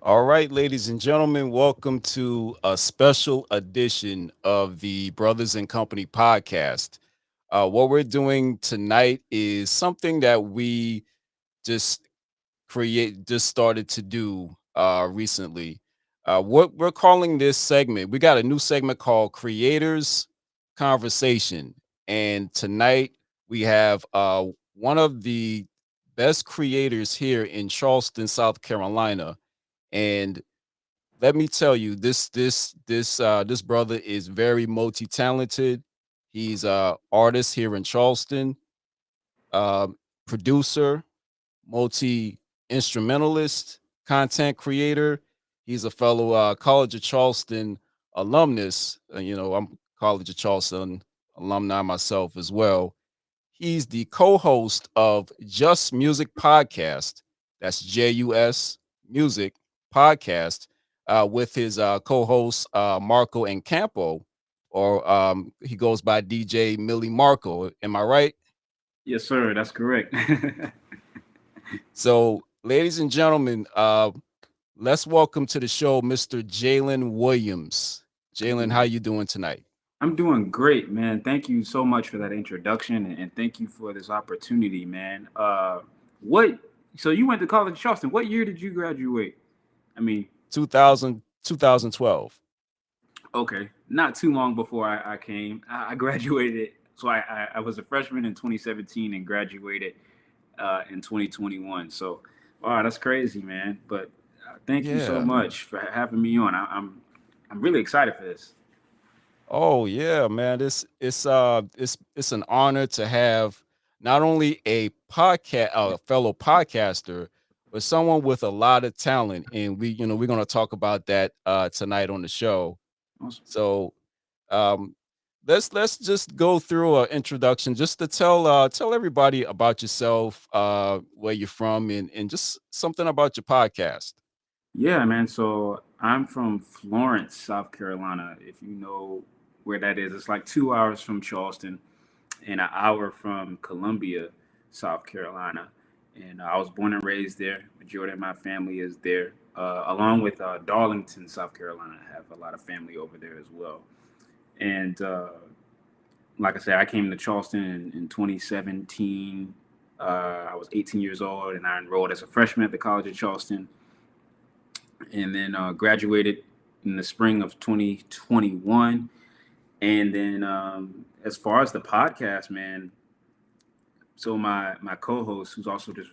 All right, ladies and gentlemen, welcome to a special edition of the Brothers and Company podcast. What we're doing tonight is something that we just just started to do recently. What we're calling this segment, we got a new segment called Creators Conversation. And tonight we have one of the best creators here in Charleston, South Carolina. And let me tell you, this brother is very multi-talented. He's a artist here in Charleston, producer, multi instrumentalist, content creator. He's a fellow College of Charleston alumnus. I'm College of Charleston alumni myself as well. He's the co-host of JusMusic Podcast. That's JusMusic Podcast with his co-host Marco Incampo, or he goes by DJ MilliMarco. Am I right? Yes, sir. That's correct. So, ladies and gentlemen, let's welcome to the show Mr. Jailan Williams. Jailan, how you doing tonight? I'm doing great, man. Thank you so much for that introduction, and thank you for this opportunity, man. What? So you went to college in Charleston. What year did you graduate? I mean, 2012. okay, not too long before I came. I graduated. So I was a freshman in 2017 and graduated in 2021. So, wow, that's crazy, man. But thank you so Yeah. much for having me on. I'm really excited for this. Oh yeah, man. It's an honor to have not only a fellow podcaster, but someone with a lot of talent. And we're gonna talk about that tonight on the show. Awesome. So um let's just go through an introduction just to tell everybody about yourself, where you're from, and just something about your podcast. Yeah, man. So I'm from Florence, South Carolina. If you know where that is, it's like 2 hours from Charleston and an hour from Columbia, South Carolina. And I was born and raised there. Majority of my family is there, along with Darlington, South Carolina. I have a lot of family over there as well. And like I said, I came to Charleston in 2017. I was 18 years old, and I enrolled as a freshman at the College of Charleston and then graduated in the spring of 2021. And then as far as the podcast, man, so my co-host, who's also just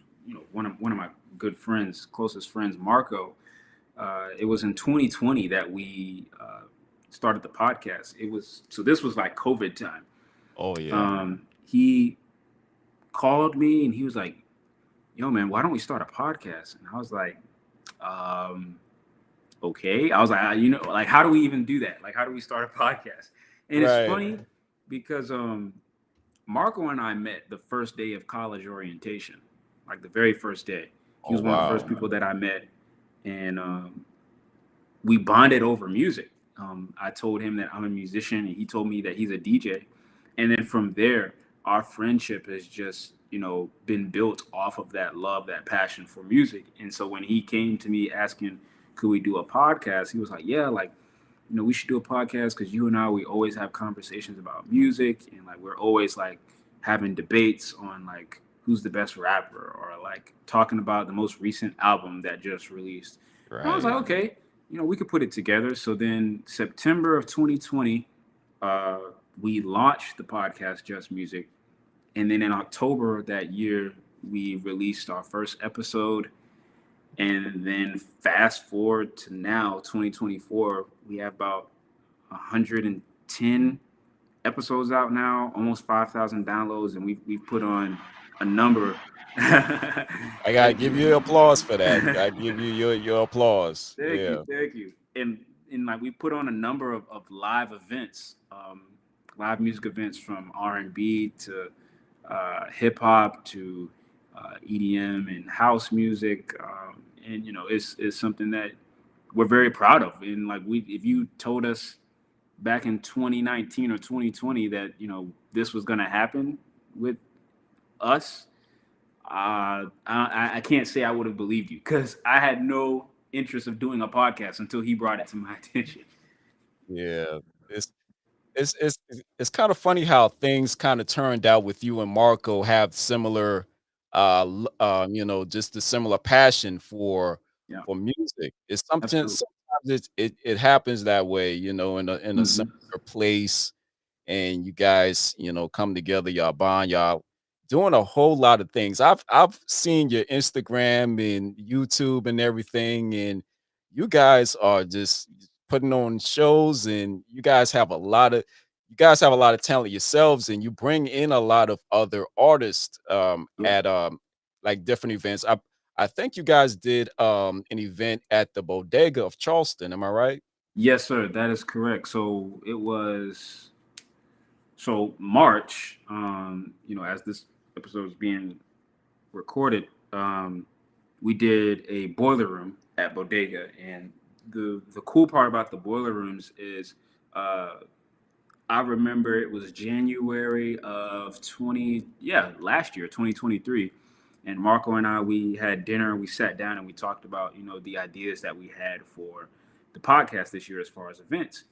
one of my good friends, closest friends, Marco, it was in 2020 that we started the podcast. This was like COVID time. Oh yeah. He called me and he was like, "Yo, man, why don't we start a podcast?" And I was like, um, okay. I was like, like, how do we even do that? Like, how do we start a podcast? And it's Right. funny because Marco and I met the first day of college orientation, like the very first day. He Oh was one of the first wow. people that I met, and we bonded over music. I told him that I'm a musician, and he told me that he's a DJ. And then from there, our friendship has just, been built off of that love, that passion for music. And so when he came to me asking, could we do a podcast? He was like, yeah, like, we should do a podcast because you and I, we always have conversations about music. And like, we're always like having debates on like who's the best rapper or like talking about the most recent album that just released. And I was like, Right. okay, we could put it together. So then September of 2020, uh, we launched the podcast Just Music. And then in October of that year, we released our first episode. And then fast forward to now, 2024, we have about 110 episodes out now, almost 5,000 downloads, and we've put on a number. I gotta Thank give you. you applause for that. I give you your applause. Thank you, Yeah. thank you. And like we put on a number of live events, live music events from R&B to hip hop to EDM and house music, and it's something that we're very proud of. And like if you told us back in 2019 or 2020 that this was going to happen with us, I can't say I would have believed you because I had no interest of doing a podcast until he brought it to my attention. Yeah. It's it's kind of funny how things kind of turned out with you and Marco have similar just a similar passion Yeah, for music. It's something absolutely. sometimes it happens that way, in a similar Hmm. place, and you guys, come together, y'all bond, y'all doing a whole lot of things. I've seen your Instagram and YouTube and everything, and you guys are just putting on shows, and you guys have a lot of talent yourselves, and you bring in a lot of other artists Yeah. at like different events. I think you guys did an event at the Bodega of Charleston. Am I right? Yes, sir. That is correct. So it was March. As this episode is being recorded, we did a boiler room at Bodega, and the cool part about the boiler rooms is, uh, I remember it was January of last year, 2023. And Marco and I, we had dinner, we sat down and we talked about, the ideas that we had for the podcast this year as far as events.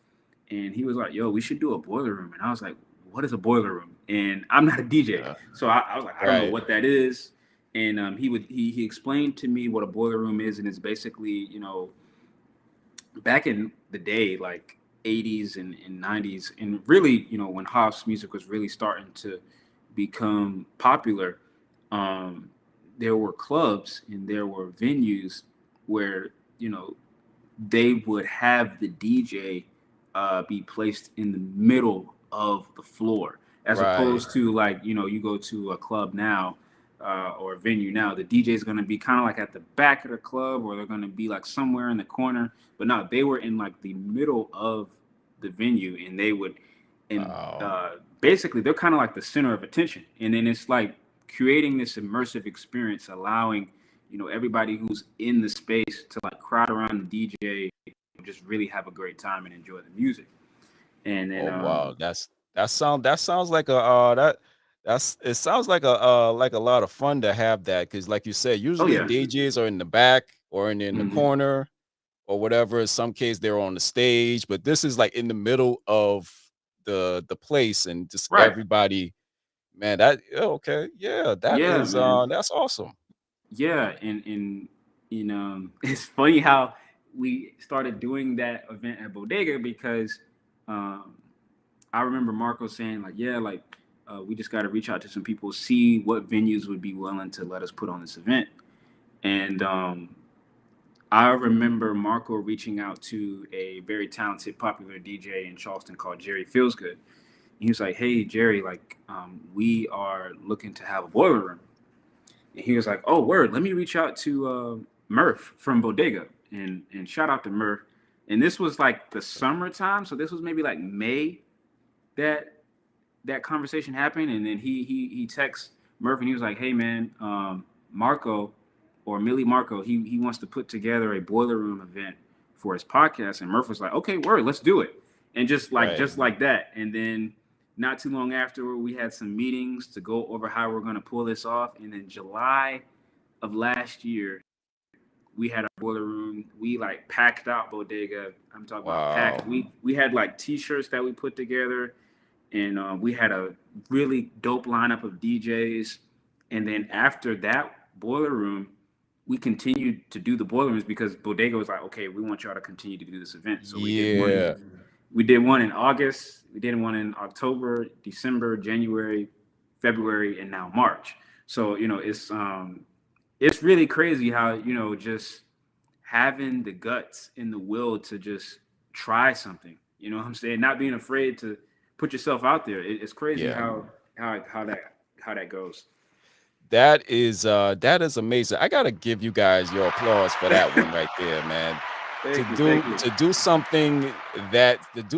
And he was like, yo, we should do a boiler room. And I was like, what is a boiler room? And I'm not a DJ. Yeah. So I was like, I don't know Right. what that is. And he explained to me what a boiler room is. And it's basically, back in the day, like 80s and 90s, and really, when house music was really starting to become popular, um, there were clubs and there were venues where, they would have the DJ be placed in the middle of the floor, as Right. opposed to, like, you go to a club now, or a venue now, the DJ is going to be kind of like at the back of the club, or they're going to be like somewhere in the corner. But no, they were in like the middle of the venue, and they would, and Wow. basically they're kind of like the center of attention. And then it's like creating this immersive experience, allowing, everybody who's in the space to like crowd around the DJ, just really have a great time and enjoy the music. And then Oh wow, that sounds like a that's it sounds like a lot of fun to have that, because like you said, oh usually yeah. DJs are in the back or in the Hmm. corner or whatever. In some case, they're on the stage, but this is like in the middle of the place, and just Right. everybody. Man, that okay, yeah, Yeah, man. that's awesome. Yeah, it's funny how we started doing that event at Bodega, because um, I remember Marco saying, like, yeah, like, we just got to reach out to some people, see what venues would be willing to let us put on this event. And I remember Marco reaching out to a very talented, popular DJ in Charleston called Jerry Feelsgood. He was like, hey, Jerry, like, we are looking to have a boiler room. And he was like, "Oh, word! Let me reach out to Murph from Bodega, and shout out to Murph." And this was like the summertime, so this was maybe like May that that conversation happened. And then he texts Murph, and he was like, "Hey, man, Marco, or MilliMarco, he wants to put together a boiler room event for his podcast." And Murph was like, "Okay, word, let's do it." And Right. just like that. And then not too long after, we had some meetings to go over how we're going to pull this off. And in July of last year, we had our boiler room. We like packed out Bodega. I'm talking about packed. Wow. We had like T-shirts that we put together, and we had a really dope lineup of DJs. And then after that boiler room, we continued to do the boiler rooms, because Bodega was like, okay, we want y'all to continue to do this event. So we did one. Yeah. We did one in August. We did one in October, December, January, February, and now March. So it's really crazy how, just having the guts and the will to just try something. You know what I'm saying? Not being afraid to put yourself out there. It's crazy Yeah. how that goes. That is amazing. I gotta give you guys your applause for that one right there, man. Thank you. To do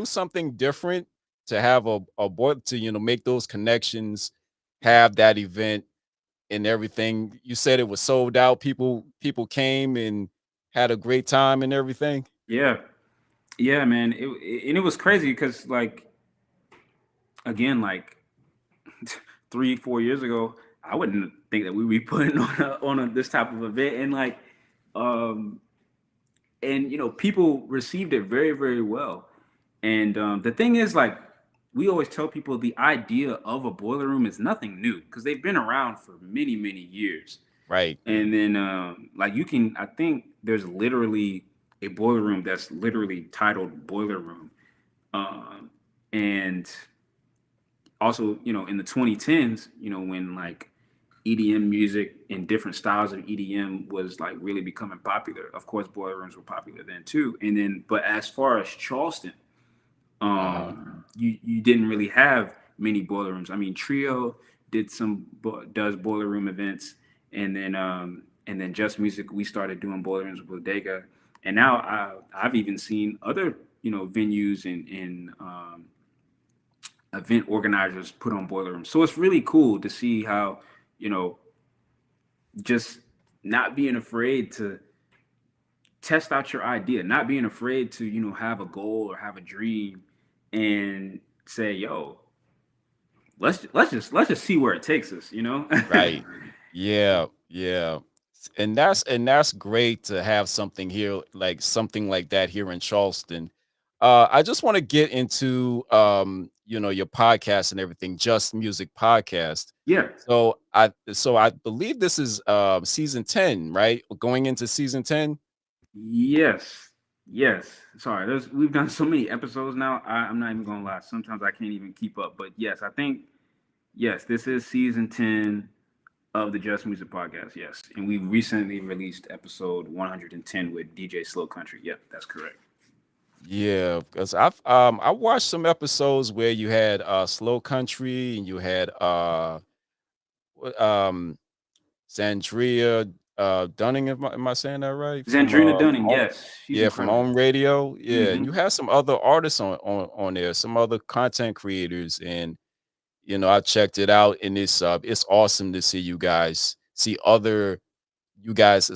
something different, to have a boy to make those connections, have that event and everything. You said it was sold out. People came and had a great time and everything. Yeah, yeah, man. And it was crazy because, like, again, like 3 4 years ago, I wouldn't think that we would be putting on this type of event. And like, um and people received it very, very well. And the thing is, like, we always tell people the idea of a boiler room is nothing new because they've been around for many, many years. Right. And then, like, I think there's literally a boiler room that's literally titled Boiler Room. Um, and also, in the 2010s, when like EDM music and different styles of EDM was like really becoming popular. Of course, boiler rooms were popular then too. And then, but as far as Charleston, Uh-huh. you didn't really have many boiler rooms. I mean, Trio does boiler room events, and then Just Music, we started doing boiler rooms with Bodega, and now I've even seen other venues and event organizers put on boiler rooms. So it's really cool to see how you know just not being afraid to test out your idea, not being afraid to have a goal or have a dream and say, yo, let's just see where it takes us. Right. Yeah. Yeah. And that's great to have something here, like something like that here in Charleston. I just want to get into your podcast and everything, Just Music Podcast. Yeah. So I believe this is season 10, right? Going into season 10. Yes. Yes. Sorry, we've done so many episodes now. I'm not even gonna lie. Sometimes I can't even keep up. But yes, I think yes, this is season 10 of the Just Music Podcast. Yes, and we recently released episode 110 with DJ Slow Country. Yep, that's correct. Yeah, because I watched some episodes where you had Slow Country and you had what, Sandria Dunning. Am I saying that right? From Zandrina Dunning. Yes, she's yeah, from incredible. Home Radio. Yeah, and Hmm. you have some other artists on there, some other content creators, and I checked it out, and it's awesome to see you guys as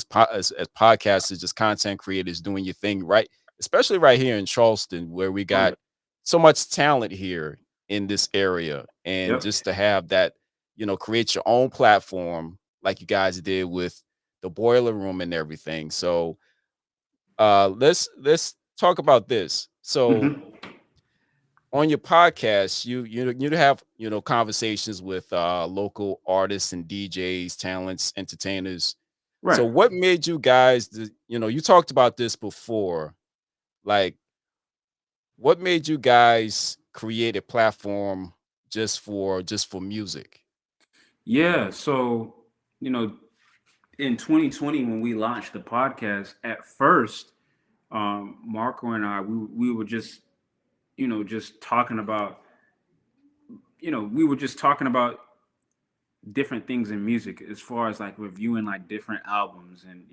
podcasters, just content creators doing your thing, right? Especially right here in Charleston, where we Oh got yeah. so much talent here in this area, and Yep. just to have that, create your own platform like you guys did with the boiler room and everything. So let's talk about this. So Hmm. on your podcast, you have conversations with local artists and DJs, talents, entertainers. So Right. what made you guys you talked about this before, like what made you guys create a platform just for music? Yeah. So you know, in 2020 when we launched the podcast, at first, Marco and I, we were just just talking about we were just talking about different things in music as far as like reviewing like different albums and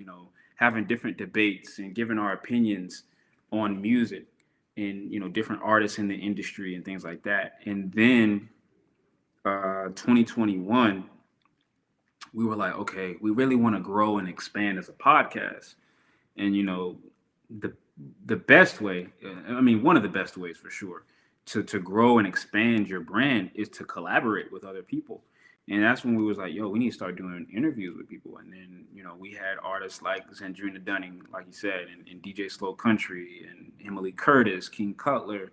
having different debates and giving our opinions on music and different artists in the industry and things like that. And then 2021 we were like, okay, we really want to grow and expand as a podcast. And the the best way, I mean, one of the best ways for sure, to grow and expand your brand is to collaborate with other people. And that's when we was like, yo, we need to start doing interviews with people. And then we had artists like Zandrina Dunning, like you said, and DJ Slow Country, and Emily Curtis, King Cutler,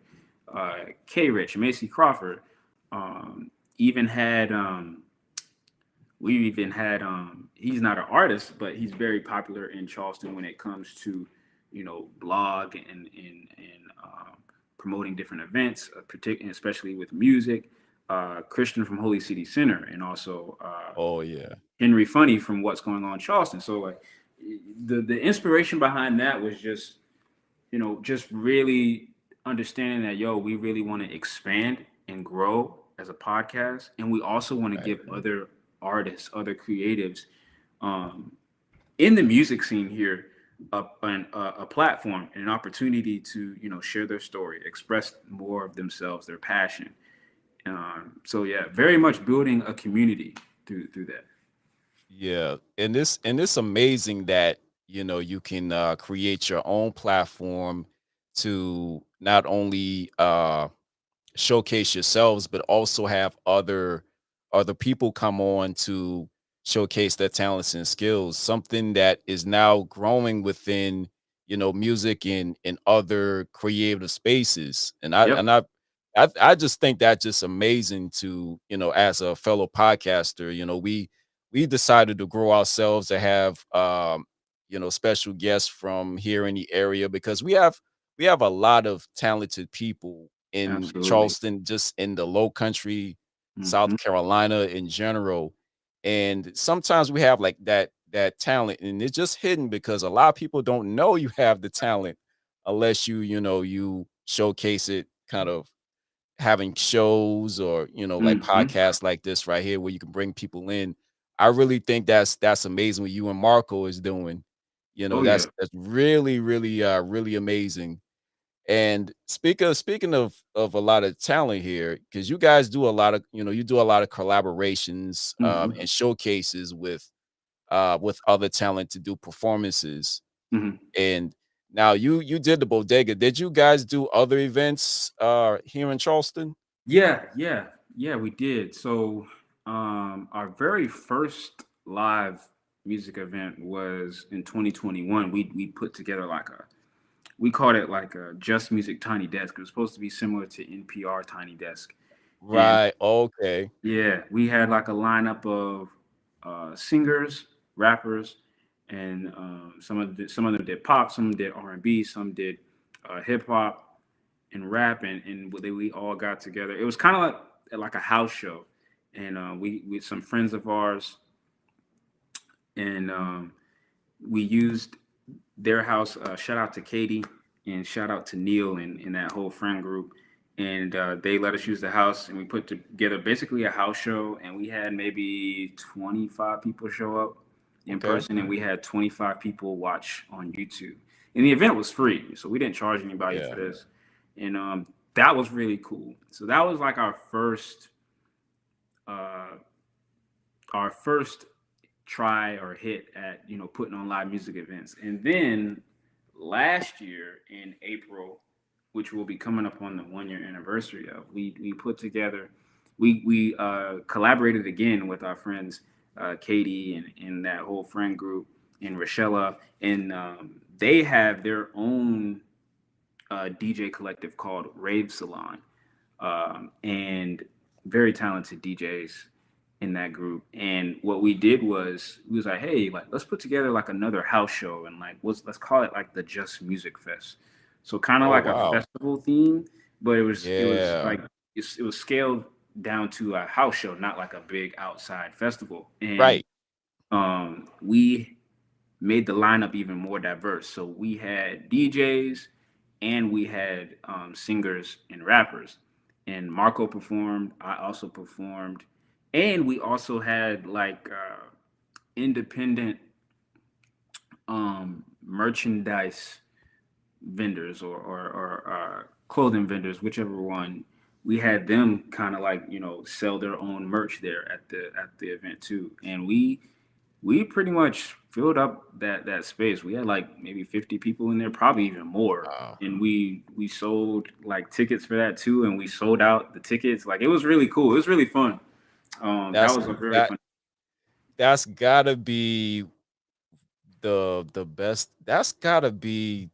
K Rich, Macy Crawford. um, even had we even had he's not an artist, but he's very popular in Charleston when it comes to blog and promoting different events, particularly especially with music. Christian from Holy City Center, and also Oh yeah. Henry Funny from What's Going On Charleston. So like the inspiration behind that was just really understanding that, yo, we really want to expand and grow as a podcast, and we also want to Right. give other artists, other creatives, um, in the music scene here a platform and an opportunity to share their story, express more of themselves, their passion. So yeah, very much building a community through that. Yeah, and it's amazing that you can create your own platform to not only showcase yourselves, but also have other people come on to showcase their talents and skills. Something that is now growing within music in other creative spaces. And I Yep. and I just think that's just amazing to, as a fellow podcaster, we decided to grow ourselves to have special guests from here in the area because we have a lot of talented people in Absolutely. Charleston, just in the low country, Hmm. South Carolina in general. And sometimes we have like that talent and it's just hidden because a lot of people don't know you have the talent unless you showcase it, kind of having shows or like Hmm. podcasts like this right here where you can bring people in. I really think that's amazing what you and Marco is doing. Oh That's yeah. that's really really amazing. And speaking of a lot of talent here, because you guys do a lot of you do a lot of collaborations Hmm. and showcases with other talent to do performances. Hmm. And now you did the bodega. Did you guys do other events here in Charleston? Yeah, we did. So, our very first live music event was in 2021. We put together like we called it like a Just Music Tiny Desk. It was supposed to be similar to NPR Tiny Desk, and Right. Okay. yeah, we had like a lineup of singers, rappers, and some of them did pop, some did R&B, some did hip hop and rap, and we all got together. It was kind of like a house show, and we some friends of ours, and we used their house. Shout out to Katie and shout out to Neil and that whole friend group. And they let us use the house, and we put together basically a house show. And we had maybe 25 people show up in Okay. person, and we had 25 people watch on YouTube. And the event was free, so we didn't charge anybody for Yeah. this. And that was really cool. So that was like uh, our first try or hit at putting on live music events. And then last year in April, which will be coming up on the 1 year anniversary of, we put together, we collaborated again with our friends Katie and that whole friend group and Rochella, and they have their own DJ collective called Rave Salon, and very talented DJs in that group. And what we did was we was like, hey, like let's put together like another house show and like let's call it like the Just Music Fest. So kind of Oh like a wow. festival theme, but it was Yeah. like it was scaled down to a house show, not like a big outside festival. And Right. we made the lineup even more diverse. So we had DJs and we had singers and rappers. And Marco performed. I also performed, and we also had like independent merchandise vendors or clothing vendors, whichever one. We had them kind of like sell their own merch there at the event too, and we pretty much filled up that space. We had like maybe 50 people in there, probably even more. Wow. And we sold like tickets for that too, and we sold out the tickets. Like it was really cool. It was really fun. That That's was a very that fun. that's gotta be the best. That's gotta be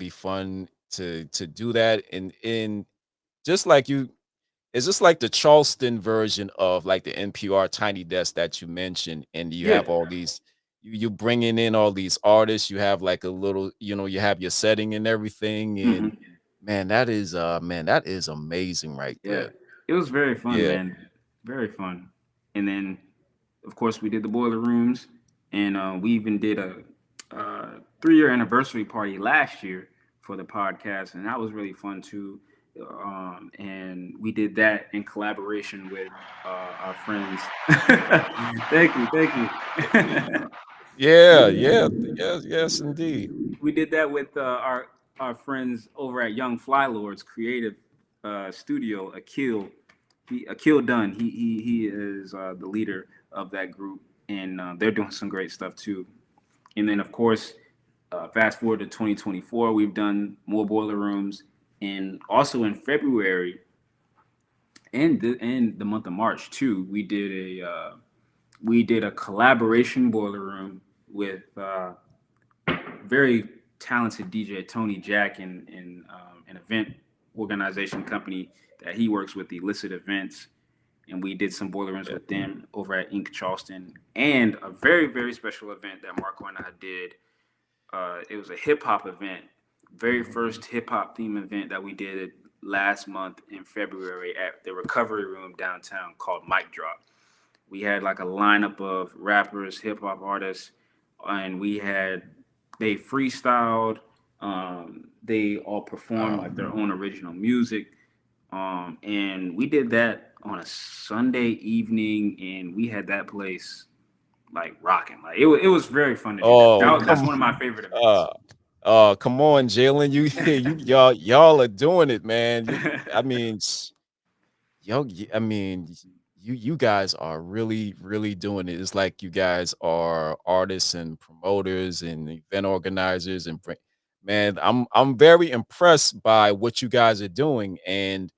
fun to do that. And just like you, it's just like the Charleston version of like the NPR Tiny Desk that you mentioned, and you Yeah. have all these, you bringing in all these artists. You have like a little, you have your setting and everything, and Hmm. man, that is amazing right Yeah. there. It was very fun, Yeah. man. Very fun. And then, of course, we did the boiler rooms, and we even did a 3 year anniversary party last year for the podcast, and that was really fun too. And we did that in collaboration with our friends. Thank you. Yeah, yeah, yes, yes, indeed. We did that with our friends over at Young Fly Lords Creative Studio. Akil Dunn. He is the leader of that group, and they're doing some great stuff too. And then of course, fast forward to 2024, we've done more boiler rooms, and also in February and the month of March too, we did a collaboration boiler room with very talented DJ Tony Jack in an event organization company that he works with, Illicit Events, and we did some boiler rooms Yeah. with them over at Inc. Charleston, and a very very special event that Marco and I did. It was a hip hop event, very first hip hop theme event that we did last month in February at the Recovery Room downtown called Mic Drop. We had like a lineup of rappers, hip hop artists, and they freestyled. They all performed like their own original music. And we did that on a Sunday evening, and we had that place like rocking. Like it was very fun to do that. Oh, That's come one of my favorite events. uh come on, Jalen. You y'all are doing it, man. I mean, I mean, you guys are really doing it. It's like you guys are artists and promoters and event organizers and man, I'm very impressed by what you guys are doing. And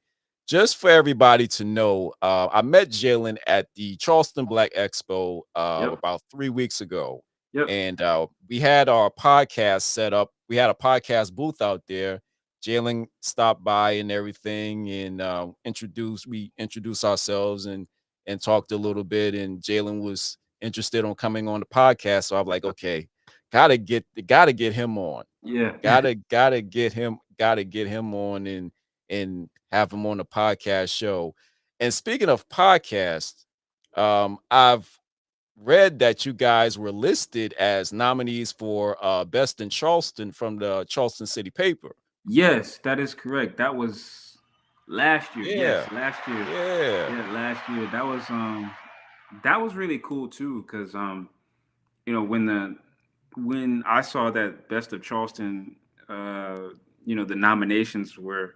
just for everybody to know, I met Jalen at the Charleston Black Expo Yep. about 3 weeks ago, Yep. and we had our podcast set up. We had a podcast booth out there. Jalen stopped by and everything, and we introduced ourselves and talked a little bit. And Jalen was interested on coming on the podcast, so I'm like, okay, gotta get him on. Yeah. Gotta get him on and have him on the podcast show. And speaking of podcasts, I've read that you guys were listed as nominees for Best in Charleston from the Charleston City paper. Yes, that is correct. That was last year. Yes, Yeah, last year. yeah, Yeah, last year. That was really cool too, because when I saw that Best of Charleston, the nominations were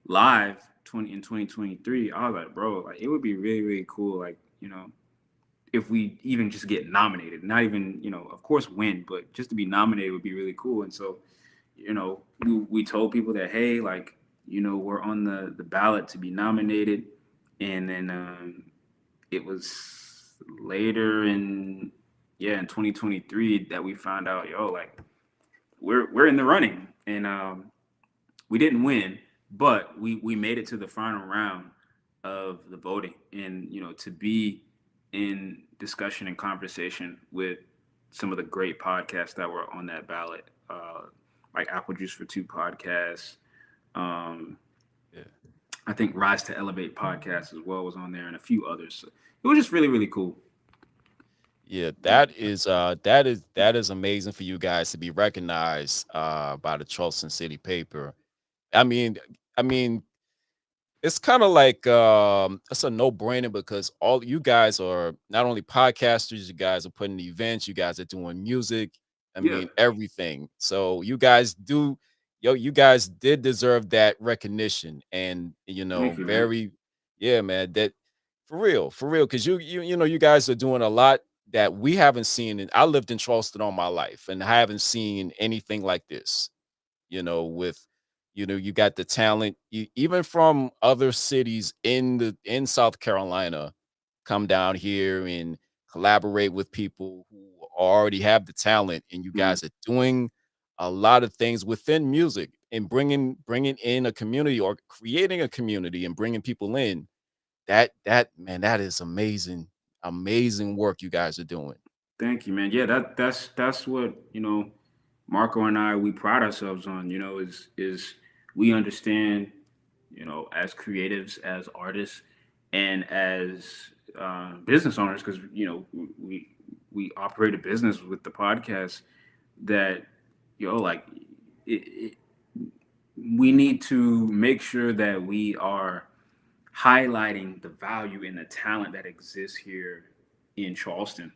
live 2023. I was like, bro, like it would be really really cool, like if we even just get nominated, not even of course win, but just to be nominated would be really cool. And so we told people that, hey, like we're on the ballot to be nominated. And then it was later in 2023 that we found out, like we're in the running. And we didn't win, but we made it to the final round of the voting. And to be in discussion and conversation with some of the great podcasts that were on that ballot, like Apple Juice for Two podcast. Um, yeah. I think Rise to Elevate podcast as well was on there, and a few others. So it was just really really cool. Yeah, that is amazing for you guys to be recognized by the Charleston City paper. I mean, I mean, it's kind of like it's a no-brainer because all you guys are not only podcasters, you guys are putting events, you guys are doing music. I Yeah, mean, everything. So you guys did deserve that recognition. And thank you, man. very, yeah, man, that for real, because you guys are doing a lot that we haven't seen. And I lived in Charleston all my life, and I haven't seen anything like this. With you got the talent, even from other cities in South Carolina, come down here and collaborate with people who already have the talent, and you Mhm. guys are doing a lot of things within music and bringing in a community or creating a community and bringing people in. That man, that is amazing work you guys are doing. Thank you, man. Yeah, that's what Marco and I, we pride ourselves on. Is we understand, as creatives, as artists, and as business owners, because we operate a business with the podcast, that like it, we need to make sure that we are highlighting the value and the talent that exists here in Charleston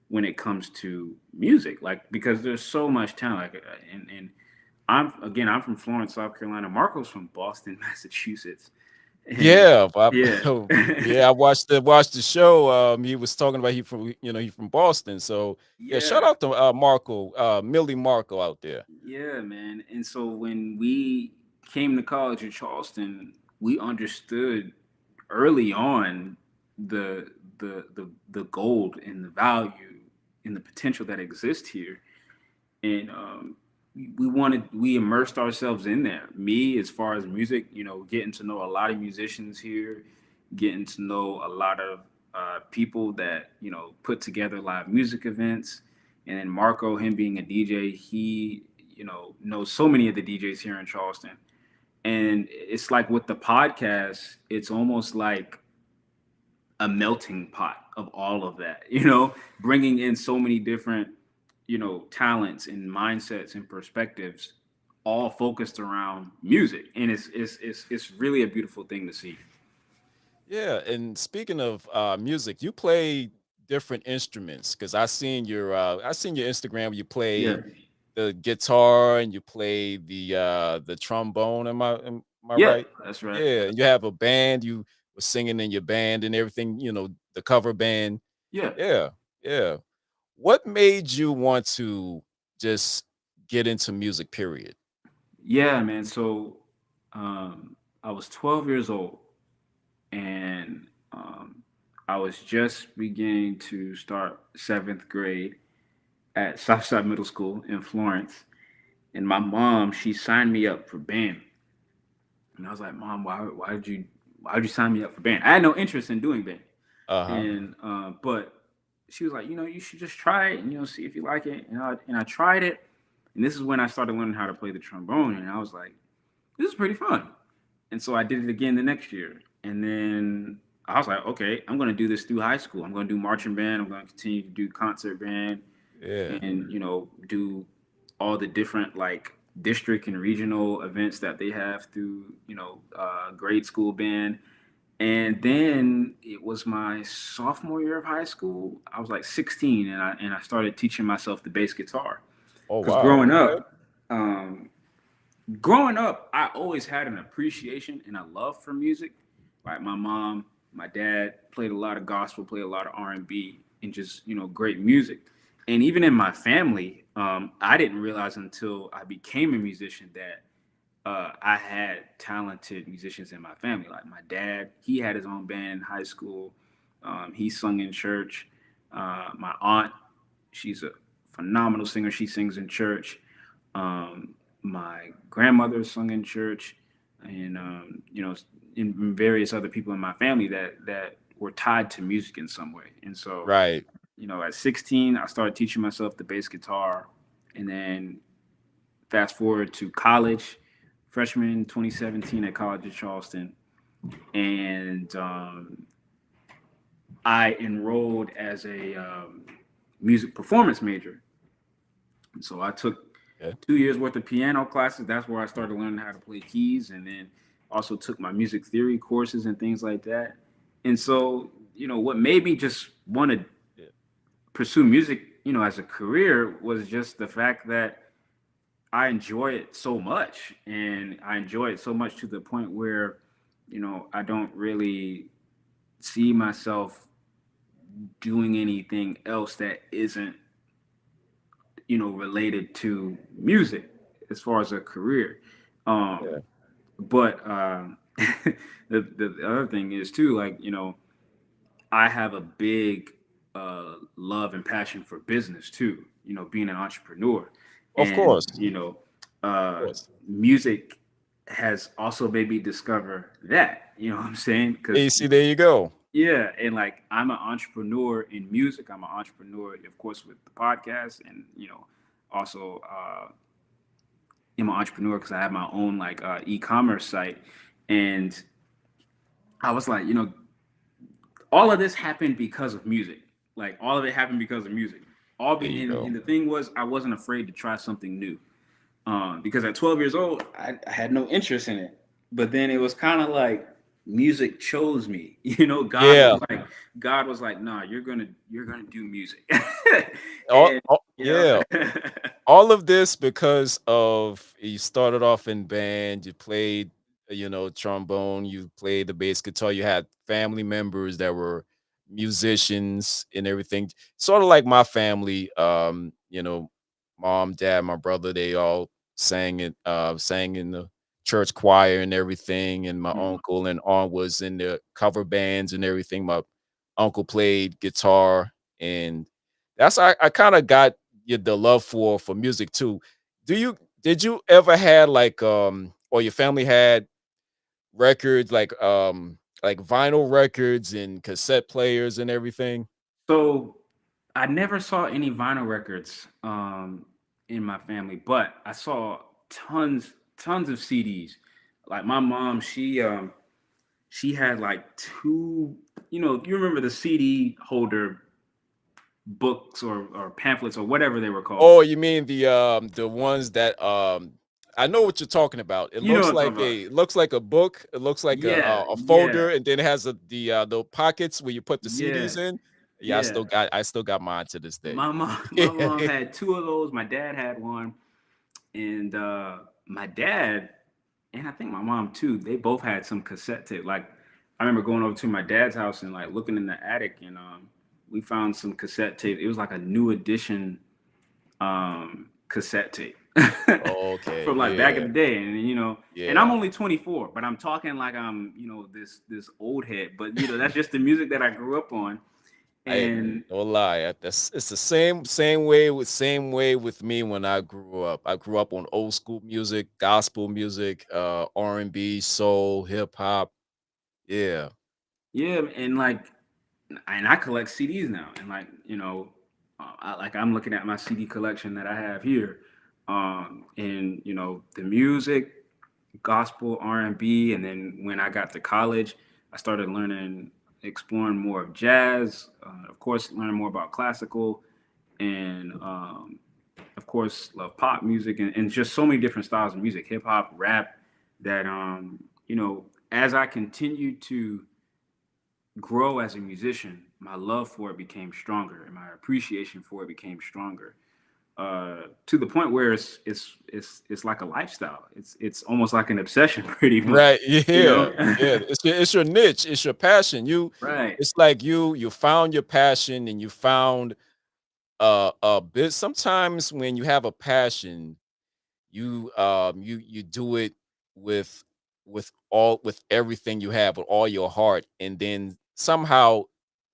when it comes to music. Like, because there's so much talent. Like, and I'm from Florence, South Carolina. Marco's from Boston, Massachusetts, and Yeah, yeah, yeah, I watched the show. He was talking about he from Boston. So yeah, shout yeah, out to Marco, MilliMarco out there. yeah, man. And so when we came to college in Charleston, we understood early on the gold and the value and the potential that exists here. And we immersed ourselves in there. Me, as far as music, getting to know a lot of musicians here, getting to know a lot of people that put together live music events, and then Marco, him being a DJ, he knows so many of the DJs here in Charleston, and it's like with the podcast, it's almost like a melting pot of all of that, bringing in so many different, talents and mindsets and perspectives, all focused around music. And it's really a beautiful thing to see. Yeah, and speaking of music, you play different instruments because I seen your Instagram where you Yeah. play the guitar and you play the trombone. Am I Yeah, right? that's right. Yeah, and you have a band. You were singing in your band and everything. The cover band. Yeah. Yeah, yeah. What made you want to just get into music? Period. Yeah, man. So I was 12 years old, and I was just beginning to start seventh grade at Southside Middle School in Florence. And my mom, she signed me up for band. And I was like, Mom, why did you sign me up for band? I had no interest in doing band. Uh huh. And but she was like, you should just try it and see if you like it. And I tried it. And this is when I started learning how to play the trombone. And I was like, this is pretty fun. And so I did it again the next year. And then I was like, okay, I'm going to do this through high school. I'm going to do marching band. I'm going to continue to do concert band Yeah. and, do all the different like district and regional events that they have through, grade school band. And then it was my sophomore year of high school. I was like 16, and I started teaching myself the bass guitar. Oh Because wow. Okay. um, growing up, I always had an appreciation and a love for music. Like my mom, my dad played a lot of gospel, played a lot of R&B, and just great music. And even in my family, I didn't realize until I became a musician that I had talented musicians in my family. Like my dad, he had his own band in high school. He sung in church. My aunt, she's a phenomenal singer. She sings in church. My grandmother sung in church, and in various other people in my family that were tied to music in some way. And so, Right. at 16, I started teaching myself the bass guitar, and then fast forward to college, freshman 2017 at College of Charleston, and I enrolled as a music performance major. And so I took Okay. 2 years worth of piano classes. That's where I started learning how to play keys, and then also took my music theory courses and things like that. And so, what made me just want to Yeah. pursue music, as a career was just the fact that I enjoy it so much, and I enjoy it so much to the point where, I don't really see myself doing anything else that isn't, related to music as far as a career. Um, Yeah. but the other thing is too, like, I have a big love and passion for business too, being an entrepreneur. Of And, course. Of course. music has also made me discover that, you know what I'm saying? Hey, Because, see, there you go. yeah, and like I'm an entrepreneur in music. I'm an entrepreneur, of course, with the podcast, and also I'm an entrepreneur because I have my own like e-commerce site, and I was like, all of this happened because of music. Like all of it happened because of music. All There be you and go. the thing was, I wasn't afraid to try something new, because at 12 years old, I had no interest in it. But then it was kind of like music chose me. Yeah. God was like, nah, you're gonna do music, All, and you know, yeah. All of this because of you started off in band, you played, trombone, you played the bass guitar, you had family members that were musicians and everything. Sort of like my family, mom, dad, my brother, they all sang in the church choir and everything. And my Mhm. uncle and aunt was in the cover bands and everything. My uncle played guitar, and that's I kind of got the love for music too. Do you did you ever had or your family had records like vinyl records and cassette players and everything? So I never saw any vinyl records in my family, but I saw tons of CDs. Like my mom, she had like two, you remember the CD holder books or pamphlets or whatever they were called. Oh, you mean the ones that I know what you're talking about. It You know looks what I'm like talking about. a book. It looks like Yeah, a yeah, folder, and then it has the pockets where you put the yeah, CDs in. Yeah, yeah. I still got mine to this day. My mom had two of those. My dad had one, and my dad and I think my mom too. They both had some cassette tape. Like I remember going over to my dad's house and like looking in the attic, and we found some cassette tape. It was like a new edition cassette tape Okay, from like back in yeah, the day. And and I'm yeah. only 24, but I'm talking like I'm this old head. But that's just the music that I grew up on. I And no lie. That's it's the same way with me when I grew up. I grew up on old school music, gospel music, R&B, soul, hip hop. Yeah. yeah, and I collect CDs now, and I'm looking at my CD collection that I have here, and the music, gospel, R&B, and then when I got to college, I started learning, exploring more of jazz, of course, learning more about classical, and of course, love pop music and just so many different styles of music, hip hop, rap, that as I continued to grow as a musician, my love for it became stronger, and my appreciation for it became stronger. To the point where it's like a lifestyle. It's almost like an obsession, pretty much. Right. You Yeah. know. Yeah. It's your niche. It's your passion. Right. It's like you found your passion and you found a bit. Sometimes when you have a passion, you do it with with everything you have, with all your heart, and then somehow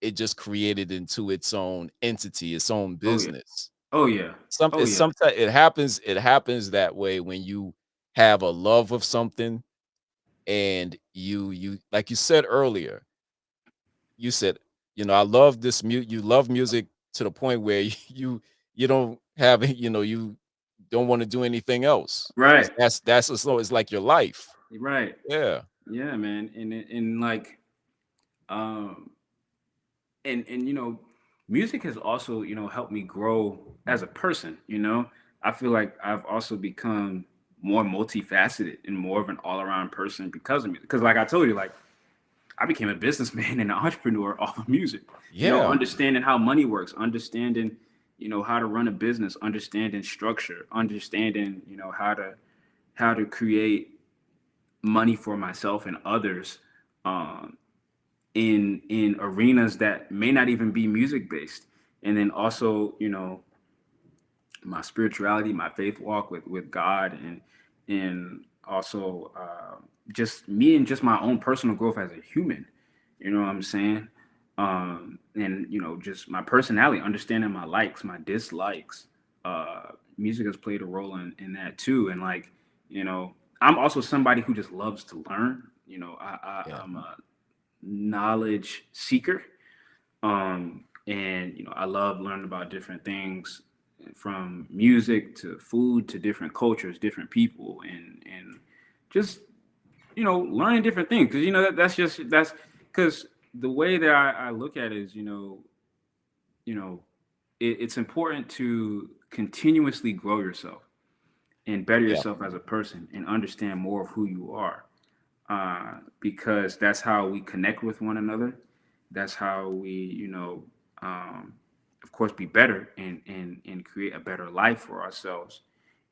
it just created into its own entity, its own Oh yeah. business. Oh yeah. Oh yeah. Sometimes it happens that way when you have a love of something, and you like you said earlier, you said, I love this you love music to the point where you don't have you don't want to do anything else. Right. That's as though it's like your life. Right. Yeah. Yeah, man. And like um and music has also helped me grow as a person. I feel like I've also become more multifaceted and more of an all-around person because of music, because like I told you, like I became a businessman and an entrepreneur off of music. Yeah. Understanding how money works, understanding how to run a business, understanding structure, understanding how to create money for myself and others, um, in arenas that may not even be music based. And then also my spirituality, my faith walk with God, and also just me and just my own personal growth as a human. You know what I'm saying? And just my personality, understanding my likes, my dislikes. Music has played a role in that too. And like, you know, I'm also somebody who just loves to learn. Yeah. I'm a knowledge seeker. And I love learning about different things, from music to food to different cultures, different people, and just learning different things, because that's because the way that I look at it is, you know it's important to continuously grow yourself and better Yeah. yourself as a person and understand more of who you are, because that's how we connect with one another. That's how we, um, of course, be better and create a better life for ourselves.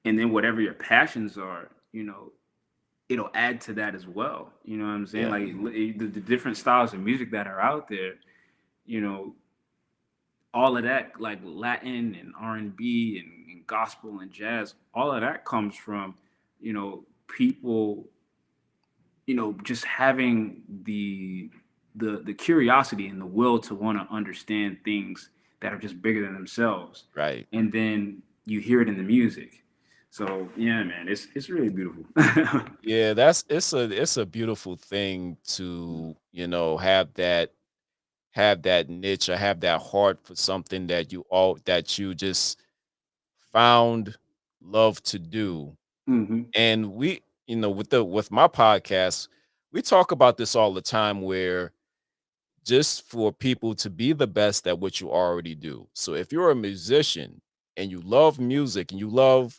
And then whatever your passions are, it'll add to that as well. You know what I'm saying? Yeah. Like the different styles of music that are out there, you know, all of that, like Latin and R&B and gospel and jazz, all of that comes from, people, just having the curiosity and the will to want to understand things that are just bigger than themselves. Right. And then you hear it in the music. So yeah, man, it's really beautiful. Yeah, it's a beautiful thing to, have that niche or have that heart for something that you just found love to do. Hmm. And we, with my podcast, we talk about this all the time where just for people to be the best at what you already do. So if you're a musician and you love music and you love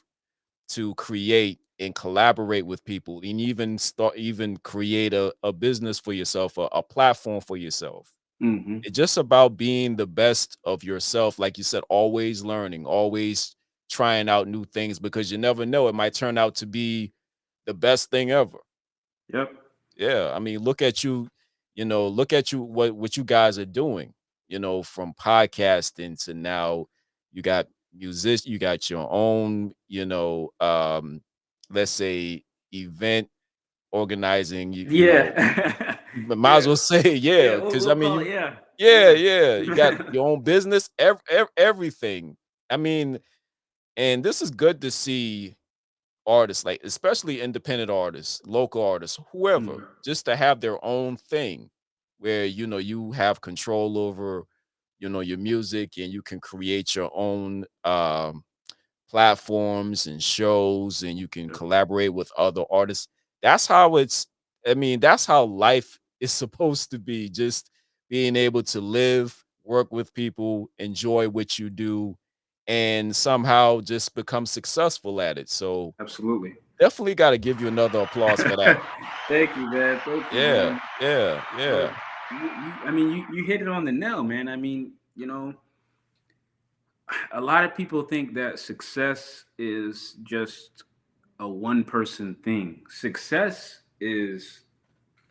to create and collaborate with people and even create a business for yourself, a platform for yourself. Hmm. It's just about being the best of yourself. Like you said, always learning, always trying out new things because you never know. It might turn out to be the best thing ever. Yep. Yeah. I mean, look at you, what you guys are doing, from podcasting to now you got you got your own, let's say event organizing, Yeah. might as Yeah. well say, Yeah. yeah, because I We'll mean, call it. Yeah. yeah, Yeah. yeah, you got your own business, everything. I mean, and this is good to see artists, like especially independent artists, local artists, whoever, Mhm. just to have their own thing where you have control over, your music and you can create your own platforms and shows and you can Yep. collaborate with other artists. That's how that's how life is supposed to be. Just being able to live, work with people, enjoy what you do, and somehow just become successful at it. So Absolutely. definitely got to give you another applause for that. Thank you, man. Thank you, Yeah, man. yeah, But yeah. I mean, you hit it on the nail, man. I mean, a lot of people think that success is just a one person thing. Success is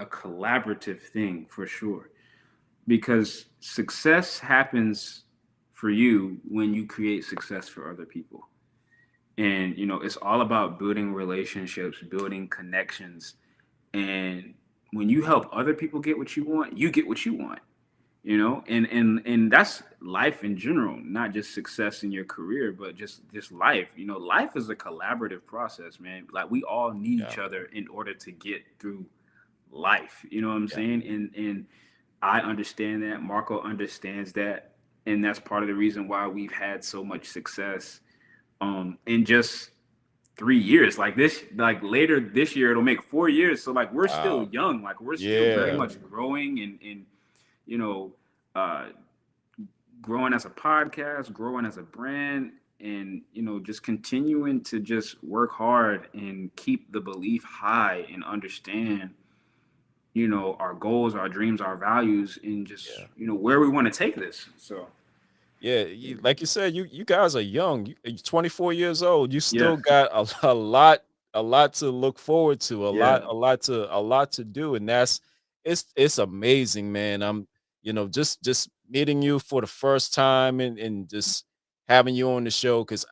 a collaborative thing for sure, because success happens for you when you create success for other people. And it's all about building relationships, building connections. And when you help other people get what you want, you get what you want. And that's life in general, not just success in your career, but just life. Life is a collaborative process, man. Like, we all need Yeah, each other in order to get through life. You know what I'm yeah. saying? And I understand that. Marco understands that. And that's part of the reason why we've had so much success in just 3 years. Like, later this year it'll make 4 years. So, like, we're still Wow. young. Like, we're still very Yeah, much growing, and you know uh growing as a podcast, growing as a brand, and just continuing to just work hard and keep the belief high and understand our goals, our dreams, our values, and just yeah. where we want to take this. So Yeah, like you said, you guys are young. You're 24 years old. You yeah. still got a lot to look forward to, Yeah. a lot to do, and it's amazing, man. I'm, just meeting you for the first time and just having you on the show because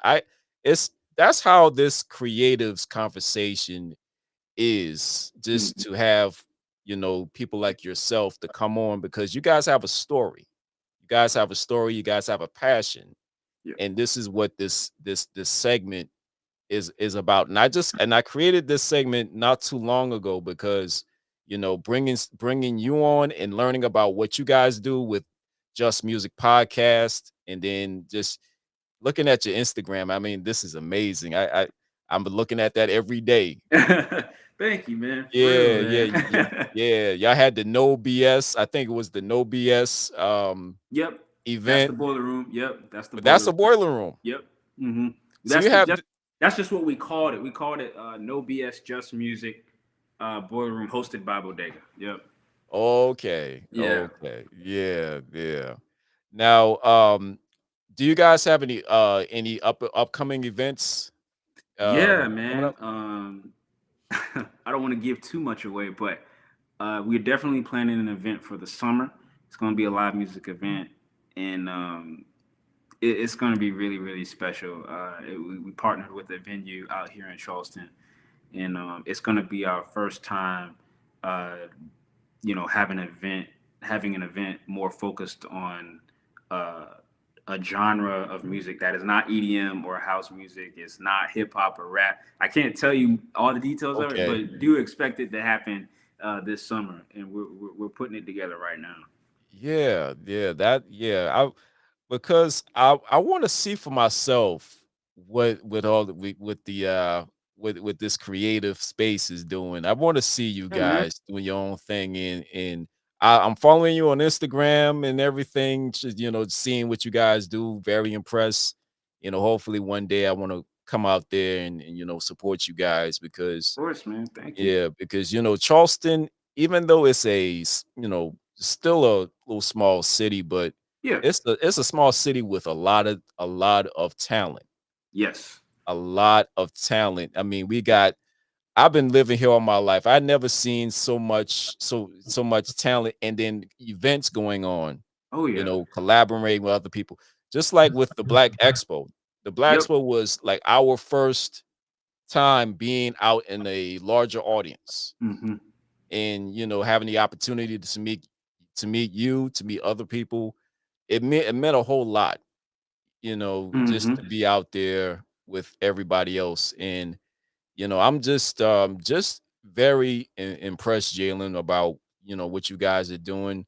it's that's how this creatives conversation is, just Mhm. to have, people like yourself to come on because you guys have a story. You guys have a story, you guys have a passion. Yeah. And this is what this segment is about. And I created this segment not too long ago because bringing you on and learning about what you guys do with Just Music Podcast, and then just looking at your Instagram. I mean, this is amazing. I'm looking at that every day. Thank you, man. For real, Yeah, yeah, man. yeah. Y'all had the No BS. I think it was the No BS Yep. That's the event, boiler room. Yep. That's the but boiler that's a room. boiler room. Yep. Hmm. So That's you the have just that's just what we called it. We called it No BS Just Music Boiler Room, hosted by Bodega. Yep. okay, Yeah. okay, yeah, yeah. Now, do you guys have any upcoming events Yeah, coming man. up? I don't want to give too much away, but we're definitely planning an event for the summer. It's going to be a live music event, and it's going to be really, really special. We partnered with a venue out here in Charleston, and it's going to be our first time, uh, having an event more focused on uh, a genre of music that is not EDM or house music. It's not hip hop or rap. I can't tell you all the details of it, Okay. but do expect it to happen this summer, and we're putting it together right now. Yeah, yeah, I because I want to see for myself what with all the with the with this creative space is doing. I want to see you Yeah, man. guys doing your own thing and I'm following you on Instagram and everything, just seeing what you guys do. Very impressed. Hopefully one day I want to come out there and support you guys Of because course, man. Thank you. yeah, because Charleston, even though it's still a little small city, but Yeah. it's a small city with a lot of talent, Yes. a lot of talent. I mean, I've been living here all my life. I never seen so much talent and then events going on, Oh yeah. collaborating with other people. Just like with the Black Expo. The Black Yep. Expo was like our first time being out in a larger audience Mm-hmm. and having the opportunity to meet you, to meet other people. It meant a whole lot, just Mm-hmm. to be out there with everybody else. And I'm just very impressed, Jalen, about what you guys are doing.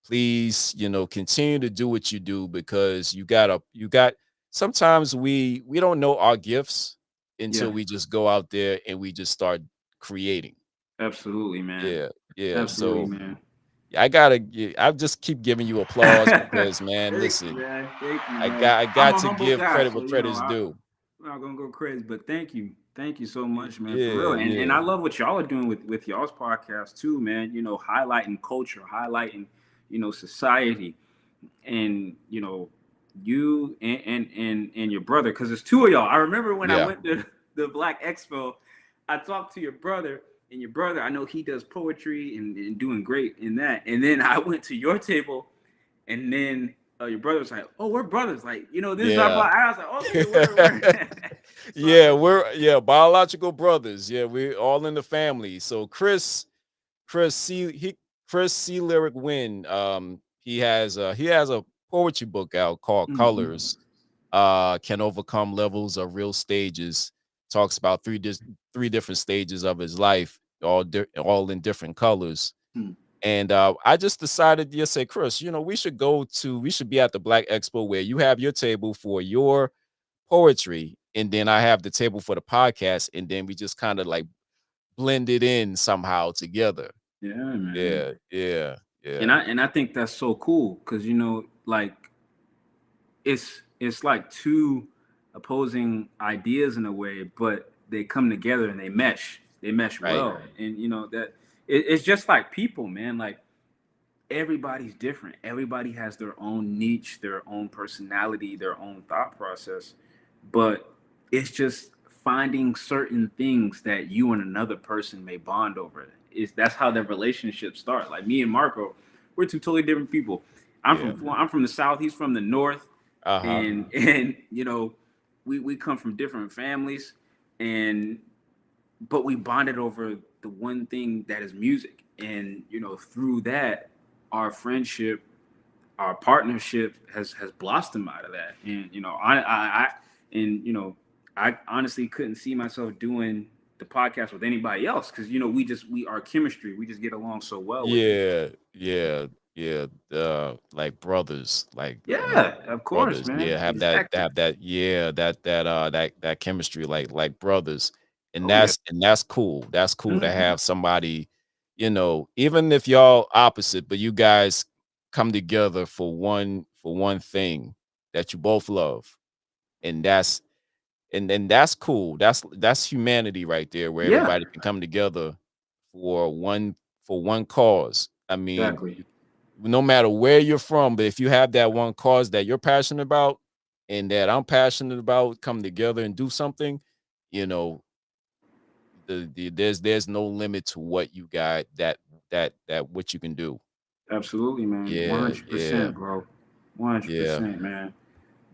Please, continue to do what you do because you got sometimes we don't know our gifts Yeah. until we just go out there and we just start creating. Absolutely, man. Yeah, yeah. Absolutely, So man. I just keep giving you applause because, man, Thank you, listen, man. Thank you, I man. got I I'm got a to humble give guy, credit so where credit is I'm due. not gonna go crazy, but thank you so much, man, for real. Yeah, And yeah, I love what y'all are doing with y'all's podcast too, man. Highlighting culture, highlighting society, and you and your brother, because there's two of y'all. I remember when I yeah, went to the Black Expo, I talked to your brother, and your brother, I know he does poetry and doing great in that. And then I went to your table, and then your brother was like, "Oh, we're brothers. Like, this is our yeah. block." I was like, "Okay, we're." So I Yeah, just we're biological brothers. Yeah, we're all in the family. So Chris C Lyric Win. He has a poetry book out called Mhm. Colors. Can overcome levels of real stages. Talks about three different stages of his life, all in different colors. Hmm. And I just decided, yes, say, Chris, we should be at the Black Expo where you have your table for your poetry, and then I have the table for the podcast, and then we just kind of like blend it in somehow together. Yeah, man. Yeah, yeah, And yeah. I think that's so cool because like it's like two opposing ideas in a way, but they come together and they mesh. They mesh Right. well, and that it's just like people, man. Like everybody's different. Everybody has their own niche, their own personality, their own thought process. But it's just finding certain things that you and another person may bond over. Is That's how their relationships start. Like me and Marco, we're two totally different people. Yeah. I'm from the south. He's from the north, Uh-huh. and we come from different families, and but we bonded over the one thing that is music, and through that, our friendship, our partnership has blossomed out of that. And and I honestly couldn't see myself doing the podcast with anybody else because we our chemistry, we just get along so well with each other. Yeah, yeah, yeah. Like brothers, like Yeah, of course, brothers. man. Yeah, have that, Exactly. yeah, that chemistry, like brothers, and Oh yeah. that's cool. That's cool to Hmm. have somebody, even if y'all opposite, but you guys come together for one thing that you both love, and that's cool. That's humanity right there, where Yeah. everybody can come together for one cause. I mean, Exactly. no matter where you're from, but if you have that one cause that you're passionate about and that I'm passionate about, come together and do something, you know, there's no limit to what you got that what you can do. Absolutely, man. Yeah, yeah, 100%, bro. One hundred yeah. percent, man.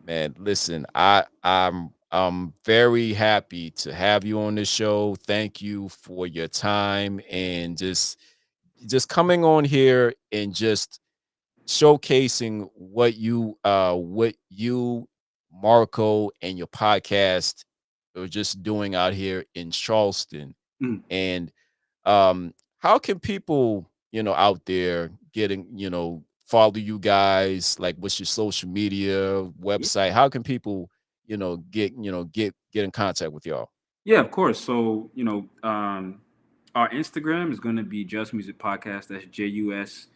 Man, listen, I'm very happy to have you on this show. Thank you for your time and just coming on here and just showcasing what you, Marco, and your podcast are just doing out here in Charleston. Mm. And how can people, out there getting, follow you guys? Like, what's your social media Yeah. website? How can people, get in contact with y'all? Yeah, of course. So, our Instagram is going to be Just Music Podcast. That's JUS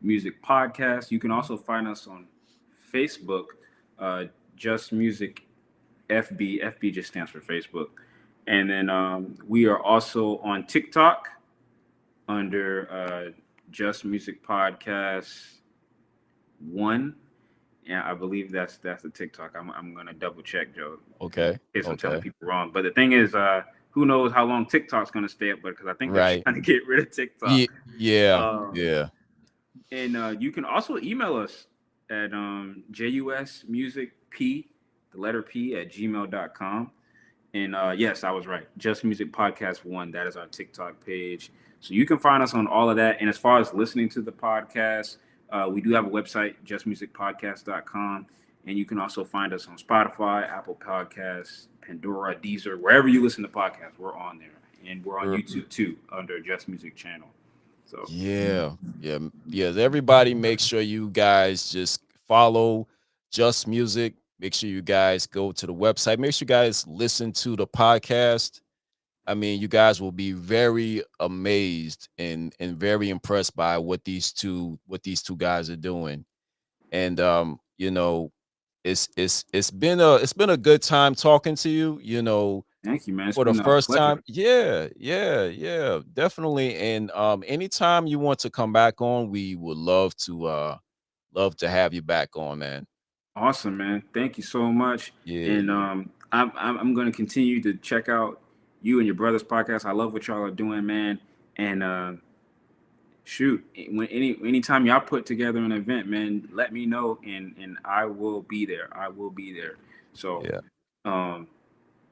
Music Podcast. You can also find us on Facebook, uh, Just Music FB. FB just stands for Facebook. And then we are also on TikTok under Just Music Podcast 1. Yeah, I believe that's the TikTok. I'm gonna double check, Joe, in Okay. case I'm telling Okay. people wrong. But the thing is, who knows how long TikTok's gonna stay up? But because I think they're Right. trying to get rid of TikTok. Yeah. Yeah. Um, Yeah. and you can also email us at jusmusicp, the letter P at gmail.com. And yes, I was right. Just Music Podcast 1. That is our TikTok page. So you can find us on all of that. And as far as listening to the podcast, we do have a website, justmusicpodcast.com. And you can also find us on Spotify, Apple Podcasts, Pandora, Deezer, wherever you listen to podcasts, we're on there. And we're on Er, YouTube too, under Just Music channel. So Yeah, yeah, yeah. Everybody, make sure you guys just follow Just Music. Make sure you guys go to the website. Make sure you guys listen to the podcast. I mean, you guys will be very amazed and very impressed by what these two guys are doing. And it's been a good time talking to you. thank you, man. It's For the been a first time? pleasure. Yeah, yeah, yeah, definitely. And anytime you want to come back on, we would love to have you back on, man. Awesome, man. Thank you so much. Yeah, And I'm going to continue to check out you and your brother's podcast. I love what y'all are doing, man. And shoot, when anytime y'all put together an event, man, let me know, and I will be there. I will be there. So, yeah, um,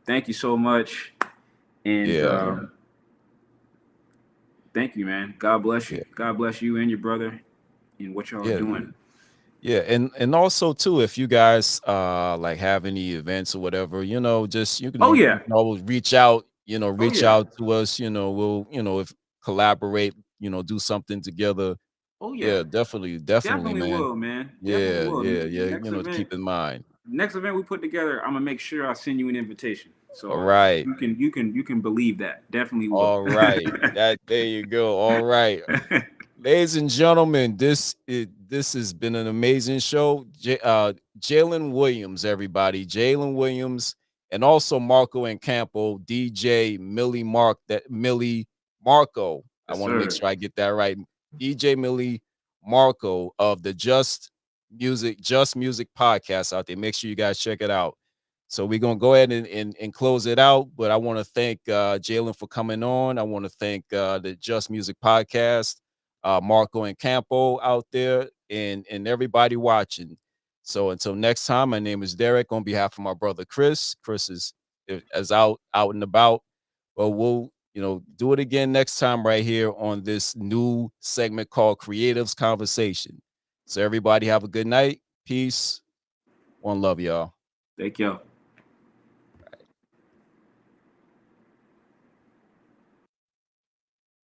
thank you so much, and yeah, thank you, man. God bless you. yeah, God bless you and your brother and what y'all are yeah, doing. yeah. And also too, if you guys like have any events or whatever, just you can Oh you, you yeah. can always reach out, Oh reach yeah. out to us, we'll, if collaborate, do something together. Oh yeah. Yeah, definitely, Definitely man. will, man. Definitely Yeah, will. yeah, yeah. Next To event, keep in mind. next event we put together, I'm gonna make sure I send you an invitation. All So right. you can believe that. Definitely will. All right. There you go. All right. Ladies and gentlemen, this has been an amazing show. Jailan Williams, everybody. Jailan Williams, and also Marco Incampo, DJ Millie Mark, that Millie Marco. I Yes, want to make sir. sure I get that right. DJ Millie Marco of the Just Music Podcast out there. Make sure you guys check it out. So we're gonna go ahead and close it out. But I want to thank Jailan for coming on. I want to thank the Just Music Podcast, Marco and Campo out there, and everybody watching. So until next time, my name is Derek. On behalf of my brother Chris, Chris is out and about. But we'll do it again next time right here on this new segment called Creatives Conversation. So everybody have a good night. Peace. One love, y'all. Thank you.